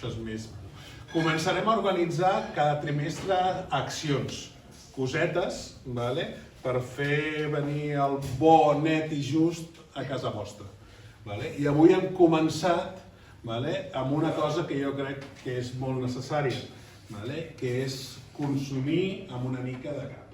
Això és més. Començarem a organitzar cada trimestre accions, cosetes, per fer venir el bo, net i just a casa vostra. I avui hem començat amb una cosa que jo crec que és molt necessària, que és consumir amb una mica de cap.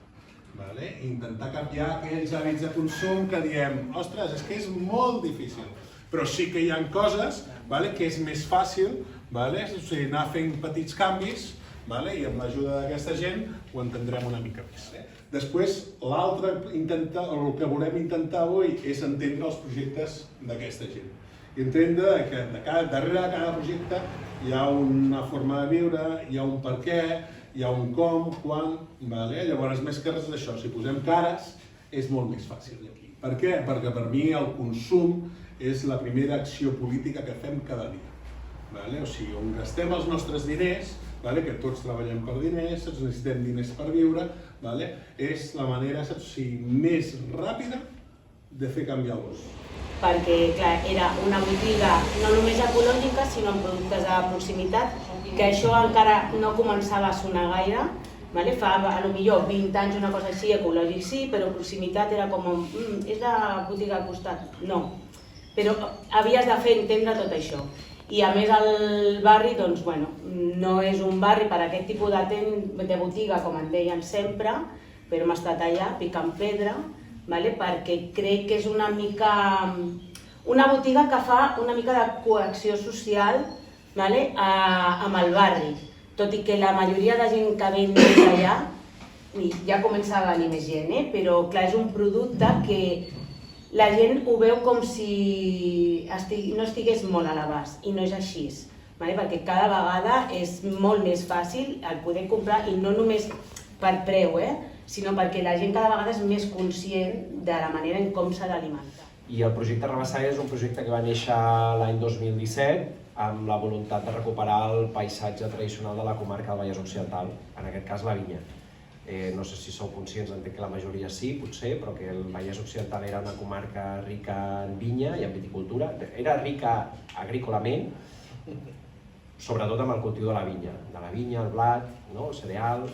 Intentar canviar aquells hàbits de consum que diem, ostres, és que és molt difícil, però sí que hi ha coses que és més fàcil anar fent petits canvis i amb l'ajuda d'aquesta gent ho entendrem una mica més. Després, l'altre, el que volem intentar avui és entendre els projectes d'aquesta gent. I entendre que darrere de cada projecte hi ha una forma de viure, hi ha un per què, hi ha un com, quan... Llavors, més que res d'això, si posem cares, és molt més fàcil aquí. Per què? Perquè per mi el consum és la primera acció política que fem cada dia. O sigui, on gastem els nostres diners, que tots treballem per diners, necessitem diners per viure, és la manera més ràpida de fer canviar el gust. Perquè, clar, era una botiga no només ecològica, sinó amb productes de proximitat, que això encara no començava a sonar gaire. Fa, potser 20 anys una cosa així, ecològic sí, però proximitat era com, és la botiga al costat. No, però havies de fer entendre tot això. I a més el barri, doncs, no és un barri per aquest tipus de botiga, com en deien sempre, però hem estat allà, picant pedra, perquè crec que és una botiga que fa una mica de coacció social amb el barri. Tot i que la majoria de gent que ve des d'allà, ja comença a venir més gent, però clar, és un producte que la gent ho veu com si no estigués molt a l'abast, i no és així, perquè cada vegada és molt més fàcil el poder comprar, i no només per preu, sinó perquè la gent cada vegada és més conscient de la manera en com s'ha d'alimentar. I el projecte Rabassaire és un projecte que va néixer l'any 2017 amb la voluntat de recuperar el paisatge tradicional de la comarca del Vallès Occidental, en aquest cas la vinya. No sé si sou conscients, entenc que la majoria sí, potser, però que el Vallès Occidental era una comarca rica en vinya i en viticultura. Era rica agrícolament, sobretot amb el cultiu de la vinya, el blat, el cereal.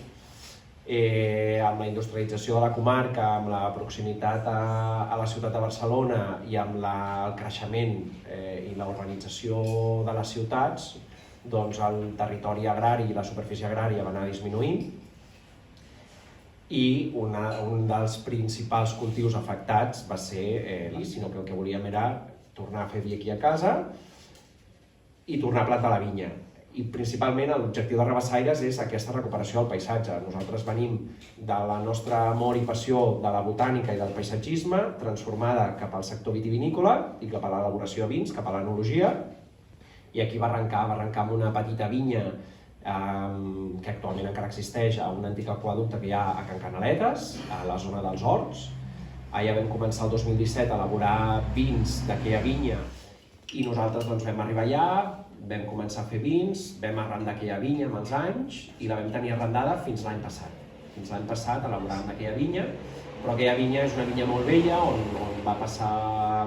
Amb la industrialització de la comarca, amb la proximitat a la ciutat de Barcelona i amb el creixement i la urbanització de les ciutats, doncs el territori agrari i la superfície agrària va anar disminuint, i un dels principals cultius afectats va ser sinó que el que volíem era tornar a fer vi aquí a casa i tornar a plantar la vinya. I principalment l'objectiu de Rabassaires és aquesta recuperació del paisatge. Nosaltres venim de la nostra amor i passió de la botànica i del paisatgisme, transformada cap al sector vitivinícola i cap a l'elaboració de vins, cap a l'enologia, i aquí va arrencar amb una petita vinya que actualment encara existeix a un antic aqüeducte que hi ha a Can Canaletes, a la zona dels Horts. Allà vam començar el 2017 a elaborar vins d'aquella vinya i nosaltres vam arribar allà, vam començar a fer vins, vam arrendar aquella vinya amb els anys i la vam tenir arrendada fins l'any passat. Fins l'any passat elaborant aquella vinya, però aquella vinya és una vinya molt vella on va passar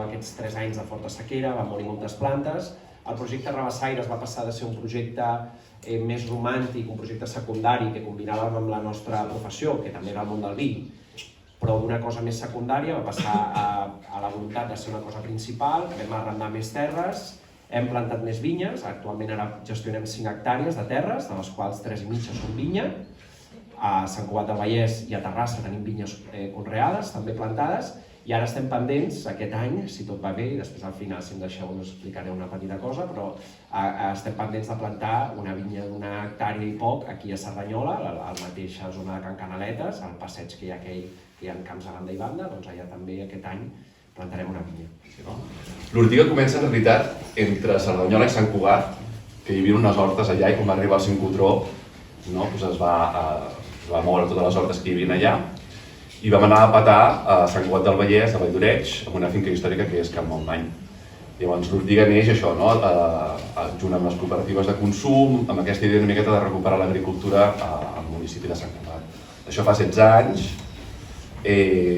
aquests 3 anys de forta sequera, van morir moltes plantes. El projecte Rabassaires va passar de ser un projecte més romàntic, un projecte secundari que combinàvem amb la nostra professió, que també era el món del vi, però d'una cosa més secundària va passar a la voluntat de ser una cosa principal, vam arrendar més terres, hem plantat més vinyes, actualment ara gestionem 5 hectàrees de terres, de les quals 3,5 són vinya. A Sant Cugat del Vallès i a Terrassa tenim vinyes conreades, també plantades, i ara estem pendents, aquest any, si tot va bé, i després al final, si em deixeu, us explicaré una petita cosa, però estem pendents de plantar una vinya d'1 hectàrea i poc aquí a Cerdanyola, a la mateixa zona de Can Canaletes, al passeig que hi ha aquell, que hi ha camps a banda i banda, doncs allà també aquest any plantarem una vinya. L'ortiga comença, en realitat, entre Cerdanyola i Sant Cugat, que hi havia unes hortes allà, i quan va arribar el sincrotró es va moure totes les hortes que hi havia allà, i vam anar a petar a Sant Cugat del Vallès, a Vall d'Oreig, amb una finca històrica que és Can Montmany. Llavors l'ortiga neix això, junt amb les cooperatives de consum, amb aquesta idea una miqueta de recuperar l'agricultura al municipi de Sant Cugat. Això fa 16 anys,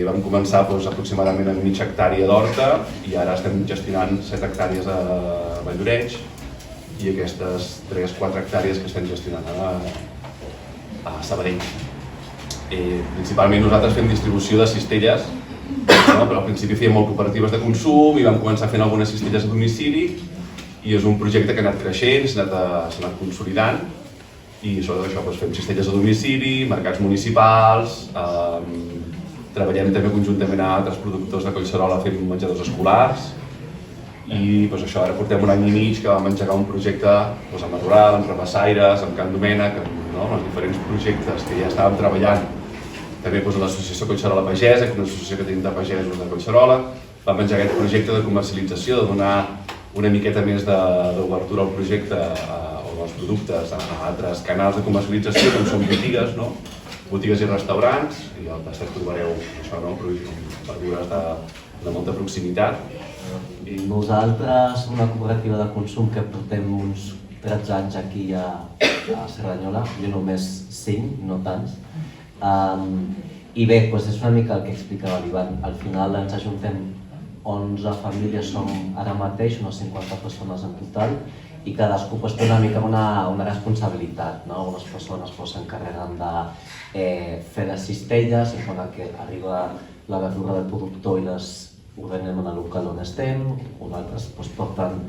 vam començar aproximadament amb mitja hectàrea d'horta i ara estem gestionant 7 hectàrees a Vall d'Oreig i aquestes 3-4 hectàrees que estem gestionant a Sabadell. Principalment nosaltres fem distribució de cistelles, però al principi fèiem molt cooperatives de consum i vam començar fent algunes cistelles a domicili i és un projecte que ha anat creixent, s'ha anat consolidant i sobretot això, fem cistelles a domicili, mercats municipals, treballem també conjuntament amb altres productors de Collserola fent menjadors escolars i això, ara portem un any i mig que vam engegar un projecte amb la Rural, amb Rabassaires, amb Can Domènec, amb els diferents projectes que ja estàvem treballant. També l'associació Collserola Pagesa, que és una associació que tenim de pagesos de Collserola. Vam engegar aquest projecte de comercialització, de donar una miqueta més d'obertura al projecte o als productes a altres canals de comercialització, com són botigues, botigues i restaurants, i al tastet trobareu això, verdures de molta proximitat. Nosaltres som una cooperativa de consum que portem uns 13 anys aquí a Cerdanyola, jo només 5, no tants. I bé, és una mica el que explicava l'Ivan. Al final ens ajuntem 11 famílies, som ara mateix unes 50 persones en total i cadascú té una mica una responsabilitat. Algunes persones s'encarreguen de fer les cistelles i quan arriba la verdura del productor i les ordenem en el local on estem, altres porten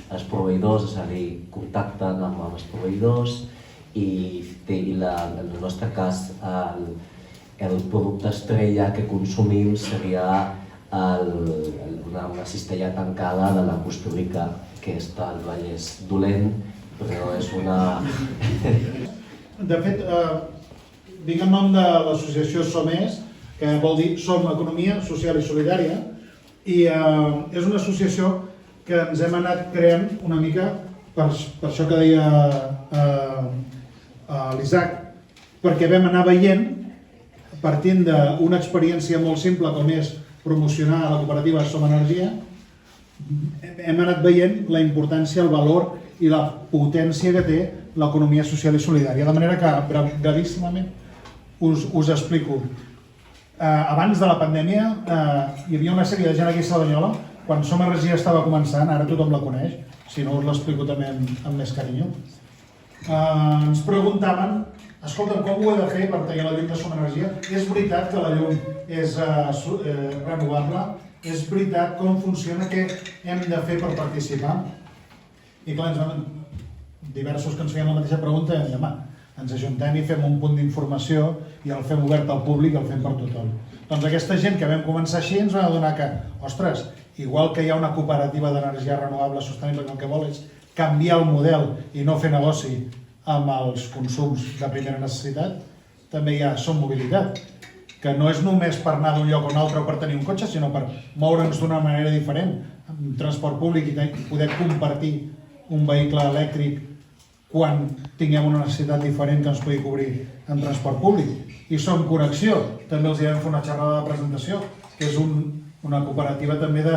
els proveïdors, és a dir, contacten amb els proveïdors i en el nostre cas el producte estrella que consumim seria una cistella tancada de la Costurica, que està al Vallès dolent, però és una... De fet, vinc en nom de l'associació SOMES, que vol dir Som Economia Social i Solidària, i és una associació que ens hem anat creant una mica per això que deia l'Isaac, perquè vam anar veient, partint d'una experiència molt simple com és promocionar la cooperativa Som Energia, hem anat veient la importància, el valor i la potència que té l'economia social i solidària. De manera que, brevíssimament, us explico. Abans de la pandèmia hi havia una sèrie de gent aquí a Cerdanyola, quan Som Energia estava començant, ara tothom la coneix, si no us l'explico també amb més carinyo. Ens preguntaven, escolta, com ho he de fer per tallar la llum de Som Energia? És veritat que la llum és renovable? És veritat com funciona? Què hem de fer per participar? I clar, diversos que ens feien la mateixa pregunta i demà, ens ajuntem i fem un punt d'informació i el fem obert al públic i el fem per tothom. Doncs aquesta gent que vam començar així ens va adonar que, ostres, igual que hi ha una cooperativa d'energia renovable sostenible que el que vol és canviar el model i no fer negoci amb els consums de primera necessitat, també hi ha Som Mobilitat, que no és només per anar d'un lloc a un altre o per tenir un cotxe, sinó per moure'ns d'una manera diferent, amb transport públic i poder compartir un vehicle elèctric quan tinguem una necessitat diferent que ens pugui cobrir en transport públic. I Som Connexió, també els vam fer una xerrada de presentació, que és una cooperativa també de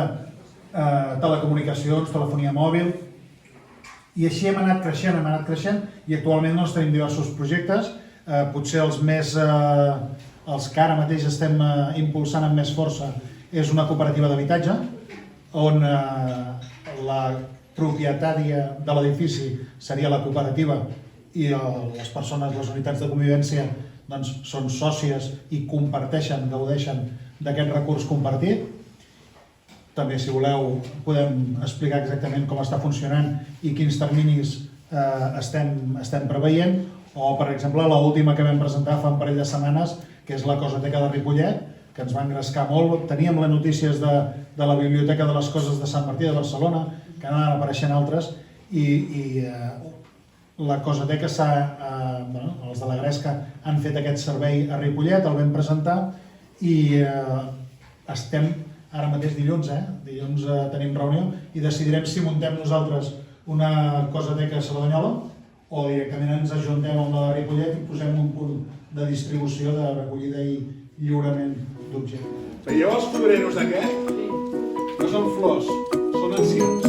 telecomunicacions, telefonia mòbil, i així hem anat creixent i actualment doncs, tenim diversos projectes, potser els que ara mateix estem impulsant amb més força és una cooperativa d'habitatge, on la propietària de l'edifici seria la cooperativa i les persones, les unitats de convivència doncs, són sòcies i comparteixen, gaudeixen d'aquest recurs compartit. També, si voleu, podem explicar exactament com està funcionant i quins terminis estem preveient. O, per exemple, l'última que vam presentar fa un parell de setmanes, que és la Cosoteca de Ripollet, que ens va engrescar molt. Teníem les notícies de la Biblioteca de les Coses de Sant Martí de Barcelona, que anaven apareixent altres, i la Cosoteca, els de la Gresca han fet aquest servei a Ripollet, el vam presentar, i estem ara mateix dilluns tenim reunió i decidirem si muntem nosaltres una Cosoteca a Cerdanyola o directament ens ajuntem amb la de Ripollet i posem un punt de distribució, de recollida i lliurament d'objectes. Veieu els florers d'aquest? No són flors, són enciams.